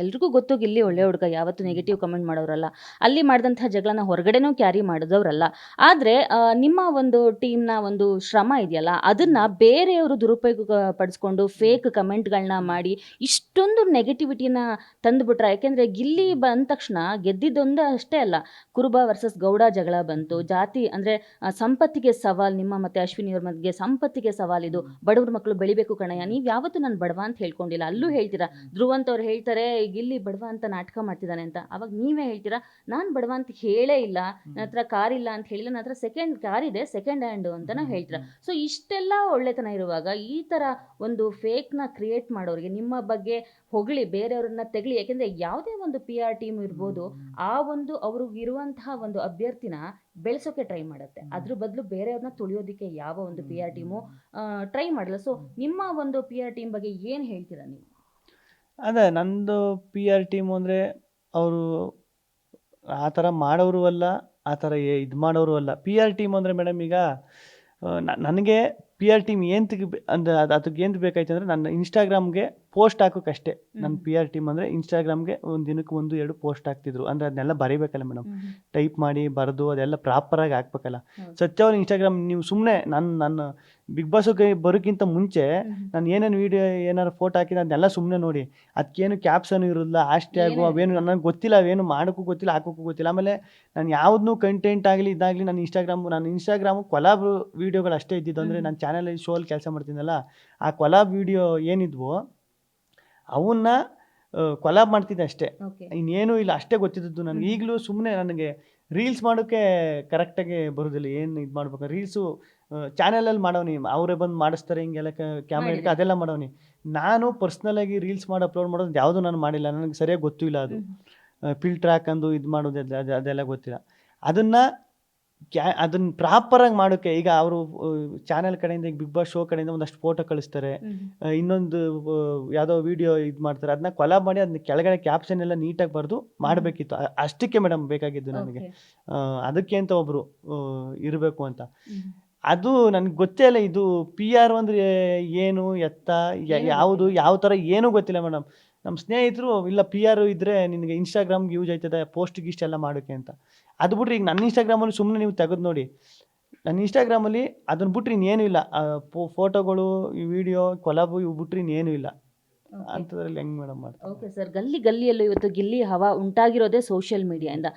ಎಲ್ರಿಗೂ ಗೊತ್ತು ಗಿಲ್ಲಿ ಒಳ್ಳೆ ಹುಡುಗ, ಯಾವತ್ತು ನೆಗೆಟಿವ್ ಕಮೆಂಟ್ ಮಾಡೋರಲ್ಲ. ಅಲ್ಲಿ ಮಾಡಿದಂತಹ ಜಗಳನ ಹೊರಗಡೆನೂ ಕ್ಯಾರಿ ಮಾಡಿದವರಲ್ಲ. ಆದರೆ ನಿಮ್ಮ ಒಂದು ಟೀಮ್ನ ಒಂದು ಶ್ರಮ ಇದೆಯಲ್ಲ, ಅದನ್ನ ಬೇರೆಯವರು ದುರುಪಯೋಗ ಪಡಿಸ್ಕೊಂಡು ಫೇಕ್ ಕಮೆಂಟ್ಗಳನ್ನ ಮಾಡಿ ಇಷ್ಟೊಂದು ನೆಗೆಟಿವಿಟಿನ ತಂದುಬಿಟ್ರೆ. ಯಾಕೆಂದರೆ ಗಿಲ್ಲಿ ಬಂದ ತಕ್ಷಣ ಗೆದ್ದಿದ್ದೊಂದು ಅಷ್ಟೇ ಅಲ್ಲ, ಕುರುಬ ವರ್ಸಸ್ ಗೌಡ ಜಗಳ ಬಂತು, ಜಾತಿ ಅಂದರೆ ಸಂಪತ್ತಿಗೆ ಸವಾಲ್, ನಿಮ್ಮ ಮತ್ತು ಅಶ್ವಿನಿಯವ್ರ ಮಧ್ಯೆ ಸಂಪತ್ತಿಗೆ ಸವಾಲಿದು, ಬಡವ್ರ ಮಕ್ಕಳು ಬೆಳಿಬೇಕು ಕಣಯ್ಯ. ನೀವು ಯಾವತ್ತೂ ನಾನು ಬಡವ ಅಂತ ಹೇಳ್ಕೊಂಡಿಲ್ಲ. ಅಲ್ಲೂ ಹೇಳ್ತೀರಾ, ಧ್ರುವಂತ್ ಅವ್ರು ಹೇಳ್ತಾರೆ ಗಿಲ್ಲಿ ಬಡವ ಅಂತ ನಾಟಕ ಮಾಡ್ತಿದ್ದಾನೆ ಅಂತ. ಅವಾಗ ನೀವೇ ಹೇಳ್ತೀರಾ ನಾನು ಬಡವ ಅಂತ ಹೇಳೇ ಇಲ್ಲ, ನನ್ನ ಹತ್ರ ಕಾರ್ ಇಲ್ಲ ಅಂತ ಹೇಳಿಲ್ಲ, ನನ್ನ ಹತ್ರ ಸೆಕೆಂಡ್ ಕಾರ್ ಇದೆ, ಸೆಕೆಂಡ್ ಹ್ಯಾಂಡ್ ಅಂತಲೂ ಹೇಳ್ತೀರಾ. ಸೊ ಇಷ್ಟೆಲ್ಲ ಒಳ್ಳೆತನ ಇರುವಾಗ ಈ ಥರ ಒಂದು ಫೇಕ್ನ ಕ್ರಿಯೇಟ್ ಮಾಡೋರಿಗೆ ನಿಮ್ಮ ಬಗ್ಗೆ ಹೊಗಳಿ ಬೇರೆಯವ್ರನ್ನ ತೆಗಳಿ. ಯಾಕೆಂದರೆ ಯಾವುದೇ ಒಂದು PR ಟೀಮ್ ಇರ್ಬೋದು, ಆ ಒಂದು ಅವ್ರಿಗಿರುವಂತಹ ಒಂದು ಅಭ್ಯರ್ಥಿನ ಬೆಳೆಸೋಕೆ ಟ್ರೈ ಮಾಡುತ್ತೆ. ಅದ್ರ ಬದಲು ಬೇರೆಯವ್ರನ್ನ ತುಳಿಯೋದಕ್ಕೆ ಯಾವ ಒಂದು PR ಟೀಮು ಟ್ರೈ ಮಾಡಲ್ಲ. ಸೊ ನಿಮ್ಮ ಒಂದು PR ಟೀಮ್ ಬಗ್ಗೆ ಏನು ಹೇಳ್ತೀರಾ ನೀವು? ಅದೇ ನಂದು PR ಟೀಮು ಅಂದರೆ ಅವರು ಆ ಥರ ಮಾಡೋರು ಅಲ್ಲ, ಆ ಥರ ಇದು ಮಾಡೋರು ಅಲ್ಲ. PR ಟೀಮ್ ಅಂದರೆ ಮೇಡಮ್ ಈಗ ನನಗೆ PR ಟೀಮ್ ಏನು ಅಂದರೆ ಅದಕ್ಕೆ ಏನು ಬೇಕಾಯ್ತು ಅಂದರೆ ನನ್ನ ಇನ್ಸ್ಟಾಗ್ರಾಮ್ಗೆ ಪೋಸ್ಟ್ ಹಾಕೋಕ್ಕಷ್ಟೇ. ನನ್ನ PR ಟೀಮ್ ಅಂದರೆ ಇನ್ಸ್ಟಾಗ್ರಾಮ್ಗೆ ಒಂದು ದಿನಕ್ಕೆ 1-2 ಪೋಸ್ಟ್ ಹಾಕ್ತಿದ್ರು. ಅಂದರೆ ಅದನ್ನೆಲ್ಲ ಬರೀಬೇಕಲ್ಲ ಮೇಡಮ್, ಟೈಪ್ ಮಾಡಿ ಬರೆದು ಅದೆಲ್ಲ ಪ್ರಾಪರಾಗಿ ಹಾಕ್ಬೇಕಲ್ಲ. ಸತ್ಯವ್ರ ಇನ್ಸ್ಟಾಗ್ರಾಮ್ ನೀವು ಸುಮ್ಮನೆ ನನ್ನ ಬಿಗ್ ಬಾಸ್ಗೆ ಬರೋಕ್ಕಿಂತ ಮುಂಚೆ ನಾನು ಏನೇನು ವೀಡಿಯೋ ಏನಾರು ಫೋಟೋ ಹಾಕಿದ್ರೆ ಅದನ್ನೆಲ್ಲ ಸುಮ್ಮನೆ ನೋಡಿ. ಅದಕ್ಕೇನು ಕ್ಯಾಪ್ಷನ್ ಇರೋದಿಲ್ಲ, ಹ್ಯಾಶ್ಟ್ಯಾಗು ಅವೇನು ನನಗೆ ಗೊತ್ತಿಲ್ಲ, ಅವೇನು ಮಾಡೋಕ್ಕೂ ಗೊತ್ತಿಲ್ಲ, ಹಾಕೋಕ್ಕೂ ಗೊತ್ತಿಲ್ಲ. ಆಮೇಲೆ ನಾನು ಯಾವುದನ್ನೂ ಕಂಟೆಂಟ್ ಆಗಲಿ ಇದಾಗಲಿ ನನ್ನ ಇನ್ಸ್ಟಾಗ್ರಾಮು ಕೊಲಾಬ್ ವೀಡಿಯೋಗಳು ಅಷ್ಟೇ ಇದ್ದಿದ್ದು. ಅಂದರೆ ನಾನು ಚಾನಲಲ್ಲಿ ಶೋಲ್ಲಿ ಕೆಲಸ ಮಾಡ್ತೀನಲ್ಲ, ಆ ಕೊಲಾಬ್ ವೀಡಿಯೋ ಏನಿದ್ವೋ ಅವನ್ನ ಕೊಲಾಬ್ ಮಾಡ್ತಿದ್ದೆ ಅಷ್ಟೇ, ಇನ್ನೇನೂ ಇಲ್ಲ. ಅಷ್ಟೇ ಗೊತ್ತಿದ್ದದ್ದು ನನಗೆ. ಈಗಲೂ ಸುಮ್ಮನೆ ನನಗೆ ರೀಲ್ಸ್ ಮಾಡೋಕ್ಕೆ ಕರೆಕ್ಟಾಗಿ ಬರೋದಿಲ್ಲ. ಏನು ಇದು ಮಾಡ್ಬೇಕು ರೀಲ್ಸು ಚಾನಲಲ್ಲಿ ಮಾಡೋನಿ, ಅವರೇ ಬಂದು ಮಾಡಿಸ್ತಾರೆ ಹಿಂಗೆಲ್ಲ ಕ್ಯಾಮ್ರಾ ಹಿಡ್ಕೊಂಡು ಅದೆಲ್ಲ ಮಾಡೋನಿ. ನಾನು ಪರ್ಸ್ನಲಾಗಿ ರೀಲ್ಸ್ ಮಾಡಿ ಅಪ್ಲೋಡ್ ಮಾಡೋದು ಯಾವುದು ನಾನು ಮಾಡಿಲ್ಲ. ನನಗೆ ಸರಿಯಾಗಿ ಗೊತ್ತೂ ಇಲ್ಲ. ಅದು ಫಿಲ್ಟರ್ ಹಾಕೊಂಡು ಇದು ಮಾಡೋದು ಅದೆಲ್ಲ ಗೊತ್ತಿಲ್ಲ. ಅದನ್ನ ಪ್ರಾಪರಾಗಿ ಮಾಡೋಕ್ಕೆ ಈಗ ಅವರು ಚಾನಲ್ ಕಡೆಯಿಂದ, ಈಗ ಬಿಗ್ ಬಾಸ್ ಶೋ ಕಡೆಯಿಂದ ಒಂದಷ್ಟು ಫೋಟೋ ಕಳಿಸ್ತಾರೆ, ಇನ್ನೊಂದು ಯಾವುದೋ ವಿಡಿಯೋ ಇದು ಮಾಡ್ತಾರೆ, ಅದನ್ನ ಕೊಲಾಬ್ ಮಾಡಿ ಅದನ್ನ ಕೆಳಗಡೆ ಕ್ಯಾಪ್ಷನ್ ಎಲ್ಲ ನೀಟಾಗಿ ಬರೆದು ಮಾಡಬೇಕಿತ್ತು. ಅಷ್ಟಕ್ಕೆ ಮೇಡಮ್ ಬೇಕಾಗಿದ್ದು ನನಗೆ. ಅದಕ್ಕೆ ಅಂತ ಒಬ್ಬರು ಇರಬೇಕು ಅಂತ. ಅದು ನನಗೆ ಗೊತ್ತೇ ಇಲ್ಲ. ಇದು PR ಅಂದರೆ ಏನು ಎತ್ತ ಯಾವುದು ಯಾವ ಥರ ಏನೂ ಗೊತ್ತಿಲ್ಲ ಮೇಡಮ್. ನಮ್ಮ ಸ್ನೇಹಿತರು ಇಲ್ಲ PR ಇದ್ದರೆ ನಿನಗೆ ಇನ್ಸ್ಟಾಗ್ರಾಮ್ಗೆ ಯೂಸ್ ಆಯ್ತದೆ, ಪೋಸ್ಟಿಗೆ ಇಷ್ಟೆಲ್ಲ ಮಾಡೋಕ್ಕೆ ಅಂತ. ಅದು ಬಿಟ್ರೆ ಈಗ ನನ್ನ ಇನ್ಸ್ಟಾಗ್ರಾಮಲ್ಲಿ ಸುಮ್ಮನೆ ನೀವು ತೆಗೆದು ನೋಡಿ, ನನ್ನ ಇನ್ಸ್ಟಾಗ್ರಾಮಲ್ಲಿ ಅದನ್ನು ಬಿಟ್ರೆ ಇನ್ನೇನು ಇಲ್ಲ. ಫೋಟೋಗಳು, ಈ ವಿಡಿಯೋ ಕೊಲಾಬು ಇವು ಬಿಟ್ರೆ ಇನ್ನೇನು ಇಲ್ಲ. ಅಂಥದ್ರಲ್ಲಿ ಹೆಂಗೆ ಮೇಡಮ್ ಮಾಡ್ತಾರೆ? ಓಕೆ ಸರ್, ಗಲ್ಲಿಯಲ್ಲೂ ಇವತ್ತು ಗಿಲ್ಲಿ ಹವಾ ಉಂಟಾಗಿರೋದೇ ಸೋಷಿಯಲ್ ಮೀಡಿಯಾಯಿಂದ.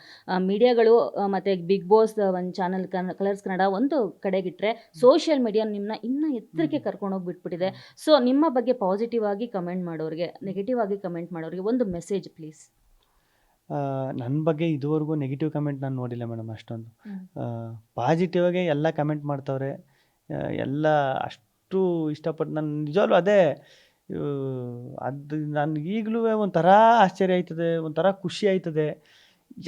ಮೀಡಿಯಾಗಳು ಮತ್ತು ಬಿಗ್ ಬಾಸ್ ಒಂದು ಚಾನಲ್ ಕಲರ್ಸ್ ಕನ್ನಡ ಒಂದು ಕಡೆಗಿಟ್ಟರೆ, ಸೋಷಿಯಲ್ ಮೀಡಿಯಾ ನಿಮ್ಮನ್ನ ಇನ್ನೂ ಎತ್ತರಕ್ಕೆ ಕರ್ಕೊಂಡೋಗಿ ಬಿಟ್ಬಿಟ್ಟಿದೆ. ಸೊ ನಿಮ್ಮ ಬಗ್ಗೆ ಪಾಸಿಟಿವ್ ಆಗಿ ಕಮೆಂಟ್ ಮಾಡೋರಿಗೆ, ನೆಗೆಟಿವ್ ಆಗಿ ಕಮೆಂಟ್ ಮಾಡೋರಿಗೆ ಒಂದು ಮೆಸೇಜ್ ಪ್ಲೀಸ್. ನನ್ನ ಬಗ್ಗೆ ಇದುವರೆಗೂ ನೆಗೆಟಿವ್ ಕಮೆಂಟ್ ನಾನು ನೋಡಿಲ್ಲ ಮೇಡಮ್. ಅಷ್ಟೊಂದು ಪಾಸಿಟಿವ್ ಆಗಿ ಎಲ್ಲ ಕಮೆಂಟ್ ಮಾಡ್ತವ್ರೆ. ಎಲ್ಲ ಅಷ್ಟು ಇಷ್ಟಪಟ್ಟು ನಾನು ನಿಜವಾಗ್ಲೂ ಅದೇ ಅದು ನನಗೆ ಈಗಲೂ ಒಂಥರ ಆಶ್ಚರ್ಯ ಆಯ್ತದೆ, ಒಂಥರ ಖುಷಿ ಆಯ್ತದೆ.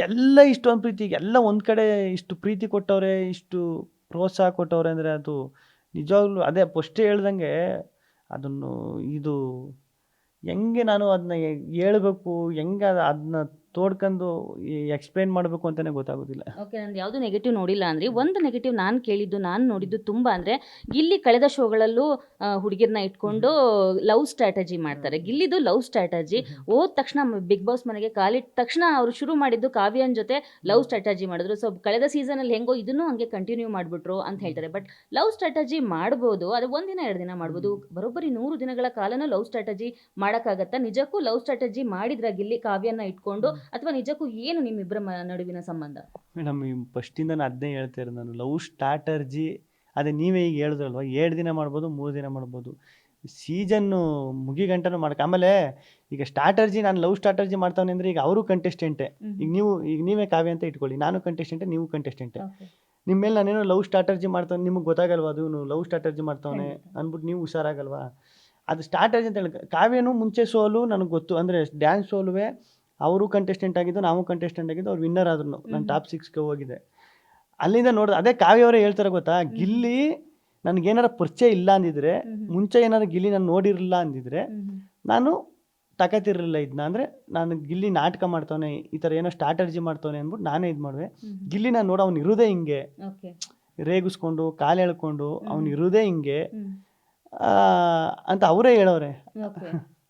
ಎಲ್ಲ ಇಷ್ಟೊಂದು ಪ್ರೀತಿ, ಎಲ್ಲ ಒಂದು ಕಡೆ ಇಷ್ಟು ಪ್ರೀತಿ ಕೊಟ್ಟವ್ರೆ, ಇಷ್ಟು ಪ್ರೋತ್ಸಾಹ ಕೊಟ್ಟವ್ರೆ ಅಂದರೆ ಅದು ನಿಜವಾಗ್ಲೂ ಅದೇ ಫಸ್ಟೇ ಹೇಳ್ದಂಗೆ ಅದನ್ನು ಇದು ಹೆಂಗೆ ನಾನು ಅದನ್ನ ಹೇಳ್ಬೇಕು, ಹೆಂಗೆ ಅದನ್ನ ತೋಡ್ಕೊಂಡು ಎಕ್ಸ್ಪ್ಲೈನ್ ಮಾಡಬೇಕು ಅಂತಲೇ ಗೊತ್ತಾಗೋದಿಲ್ಲ. ಓಕೆ, ನಂದು ಯಾವುದು ನೆಗೆಟಿವ್ ನೋಡಿಲ್ಲ ಅಂದರೆ, ಒಂದು ನೆಗೆಟಿವ್ ನಾನು ನೋಡಿದ್ದು ತುಂಬ ಅಂದರೆ, ಗಿಲ್ಲಿ ಕಳೆದ ಶೋಗಳಲ್ಲೂ ಹುಡುಗಿರನ್ನ ಇಟ್ಕೊಂಡು ಲವ್ ಸ್ಟ್ರಾಟಜಿ ಮಾಡ್ತಾರೆ. ಗಿಲ್ಲಿದು ಲವ್ ಸ್ಟ್ರಾಟಜಿ ಹೋದ ತಕ್ಷಣ ಬಿಗ್ ಬಾಸ್ ಮನೆಗೆ ಕಾಲಿಟ್ಟ ತಕ್ಷಣ ಅವರು ಶುರು ಮಾಡಿದ್ದು ಕಾವ್ಯನ ಜೊತೆ ಲವ್ ಸ್ಟ್ರಾಟಜಿ ಮಾಡಿದ್ರು. ಸೊ ಕಳೆದ ಸೀಸನಲ್ಲಿ ಹೆಂಗೋ ಇದನ್ನು ಹಂಗೆ ಕಂಟಿನ್ಯೂ ಮಾಡಿಬಿಟ್ರು ಅಂತ ಹೇಳ್ತಾರೆ. ಬಟ್ ಲವ್ ಸ್ಟ್ರಾಟಜಿ ಮಾಡ್ಬೋದು, ಅದು ಒಂದಿನ 2 ದಿನ ಮಾಡ್ಬೋದು. ಬರೋಬ್ಬರಿ 100 ದಿನಗಳ ಕಾಲನೂ ಲವ್ ಸ್ಟ್ರಾಟಜಿ ಮಾಡೋಕ್ಕಾಗತ್ತಾ? ನಿಜಕ್ಕೂ ಲವ್ ಸ್ಟ್ರಾಟಜಿ ಮಾಡಿದ್ರ ಗಿಲ್ಲಿ ಕಾವ್ಯನ ಇಟ್ಕೊಂಡು, ಅಥವಾ ನಿಜಕ್ಕೂ ಏನು ನಿಮ್ಮಿಬ್ಬರ ನಡುವಿನ ಸಂಬಂಧ? ಮೇಡಮ್ ಫಸ್ಟಿಂದ ನಾನು ಅದನ್ನೇ ಹೇಳ್ತಾ ಇರೋದು. ನಾನು ಲವ್ ಸ್ಟ್ರಾಟರ್ಜಿ ಅದೇ ನೀವೇ ಈಗ ಹೇಳಿದ್ರಲ್ವ, 2 ದಿನ ಮಾಡ್ಬೋದು, 3 ದಿನ ಮಾಡ್ಬೋದು, ಸೀಸನ್ನು ಮುಗಿಗಂಟನೂ ಮಾಡೋಕೆ. ಆಮೇಲೆ ಈಗ ಸ್ಟ್ರಾಟರ್ಜಿ, ನಾನು ಲವ್ ಸ್ಟ್ರಾಟರ್ಜಿ ಮಾಡ್ತಾವನೆ ಅಂದರೆ ಈಗ ಅವರು ಕಂಟೆಸ್ಟೆಂಟೇ. ಈಗ ನೀವೇ ಕಾವ್ಯ ಅಂತ ಇಟ್ಕೊಳ್ಳಿ, ನಾನು ಕಂಟೆಸ್ಟೆಂಟೇ, ನೀವು ಕಂಟೆಸ್ಟೆಂಟೇ. ನಿಮ್ಮ ಮೇಲೆ ನಾನೇನೋ ಲವ್ ಸ್ಟ್ರಾಟರ್ಜಿ ಮಾಡ್ತಾನೆ, ನಿಮಗೆ ಗೊತ್ತಾಗಲ್ವಾ ಅದು ಲವ್ ಸ್ಟ್ರಾಟರ್ಜಿ ಮಾಡ್ತಾವನೆ ಅಂದ್ಬಿಟ್ಟು ನೀವು ಹುಷಾರಾಗಲ್ವಾ? ಅದು ಸ್ಟ್ರಾಟರ್ಜಿ ಅಂತ ಹೇಳಿ. ಕಾವ್ಯನೂ ಮುಂಚೆ ಸೋಲು ನನಗೆ ಗೊತ್ತು, ಅಂದರೆ ಡ್ಯಾನ್ಸ್ ಸೋಲುವೆ ಅವರು ಕಂಟೆಸ್ಟೆಂಟ್ ಆಗಿದ್ದು, ನಾವು ಕಂಟೆಸ್ಟೆಂಟ್ ಆಗಿದ್ದು, ಅವ್ರು ವಿನ್ನರ್ ಆದ್ರು. ನಾನು ಟಾಪ್ 6ಗೆ ಹೋಗಿದೆ. ಅಲ್ಲಿಂದ ನೋಡಿದೆ ಅದೇ ಕಾವ್ಯಯವರೇ ಹೇಳ್ತಾರೆ ಗೊತ್ತಾ, ಗಿಲ್ಲಿ ನನಗೇನಾರ ಪರಿಚಯ ಇಲ್ಲ ಅಂದಿದ್ರೆ, ಮುಂಚೆ ಏನಾರು ಗಿಲ್ಲಿ ನಾನು ನೋಡಿರಲಿಲ್ಲ ಅಂದಿದ್ರೆ ನಾನು ತಕತಿರಲಿಲ್ಲ ಇದನ್ನ. ಅಂದರೆ ನಾನು ಗಿಲ್ಲಿ ನಾಟಕ ಮಾಡ್ತಾವನೆ, ಈ ಥರ ಏನೋ ಸ್ಟ್ರಾಟರ್ಜಿ ಮಾಡ್ತಾವನೆ ಅಂದ್ಬಿಟ್ಟು ನಾನೇ ಇದು ಮಾಡುವೆ. ಗಿಲ್ಲಿ ನಾನು ನೋಡು ಅವ್ನು ಇರೋದೇ ಹಿಂಗೆ, ರೇಗಿಸ್ಕೊಂಡು ಕಾಲು ಎಳ್ಕೊಂಡು ಅವ್ನು ಇರೋದೇ ಹಿಂಗೆ ಅಂತ ಅವರೇ ಹೇಳೋರೆ.